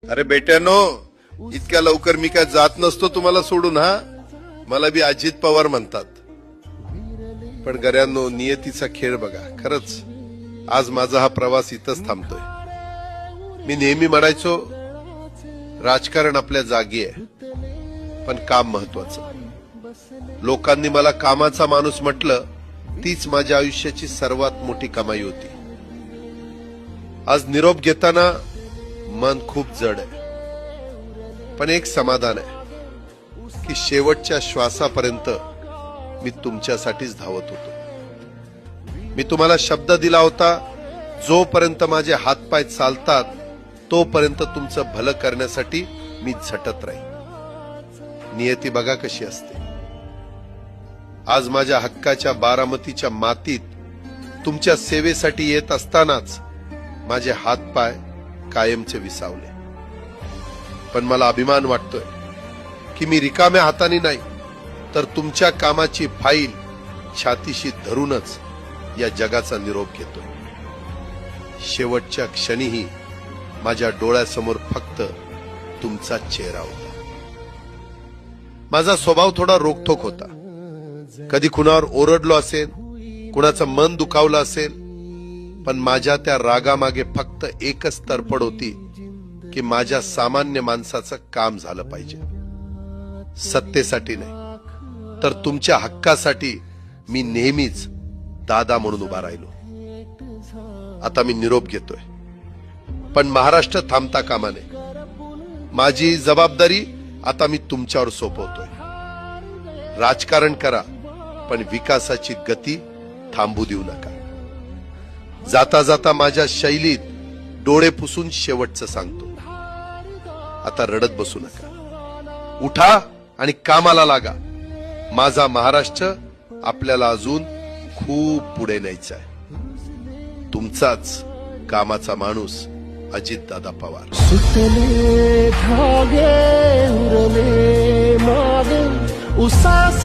अरे बेट्यानो, इतक्या लवकर मी काय जात नसतो तुम्हाला सोडून. हा, मला बी अजित पवार म्हणतात. पण गऱ्यांनो, नियतीचा खेळ बघा. खरंच आज माझा हा प्रवास इथंच थांबतोय. मी नेहमी म्हणायचो राजकारण आपल्या जागी आहे, पण काम महत्वाचं. लोकांनी मला कामाचा माणूस म्हटलं, तीच माझ्या आयुष्याची सर्वात मोठी कमाई होती. आज निरोप घेताना मन खूप जड आहे, पण एक समाधान आहे की शेवटच्या श्वासापर्यंत मी तुमच्यासाठीच धावत होतो. मी तुम्हाला शब्द दिला होता, जोपर्यंत माझे हातपाय चालतात तोपर्यंत तुमचं भलं करण्यासाठी मी झटत राहील. नियती बघा कशी असते. आज माझ्या हक्काच्या बारामतीच्या मातीत तुमच्या सेवेसाठी येत असतानाच माझे हातपाय कायमचे विसावले. पण मला अभिमान वाटतोय की मी रिकाम्या हाताने नाही, तर तुमच्या कामाची फाईल छातीशी धरूनच या जगाचा निरोप घेतोय. शेवटच्या क्षणीही माझ्या डोळ्यासमोर फक्त तुमचा चेहरा होता. माझा स्वभाव थोडा रोखठोक होता. कधी कुणावर ओरडलो असेल, कुणाचं मन दुखावलं असेल, पण माझ्या त्या रागामागे फक्त एकच तरफड होती की माझ्या सामान्य माणसाचं काम झालं पाहिजे. सत्तेसाठी नाही, तर तुमच्या हक्कासाठी मी नेहमीच दादा म्हणून उभा राहिलो. आता मी निरोप घेतोय, पण महाराष्ट्र थांबता कामा नये. माझी जबाबदारी आता मी तुमच्यावर सोपवतोय. राजकारण करा, पण विकासाची गती थांबू देऊ नका. जाता जाता माझ्या शैलीत डोळे पुसून शेवटचं सांगतो, आता रडत बसू नका. उठा आणि कामाला लागा. माझा महाराष्ट्र आपल्याला अजून खूप पुढे न्यायचा आहे. तुमचाच कामाचा माणूस अजितदादा पवार. सुटले धागे उरले मागे उसा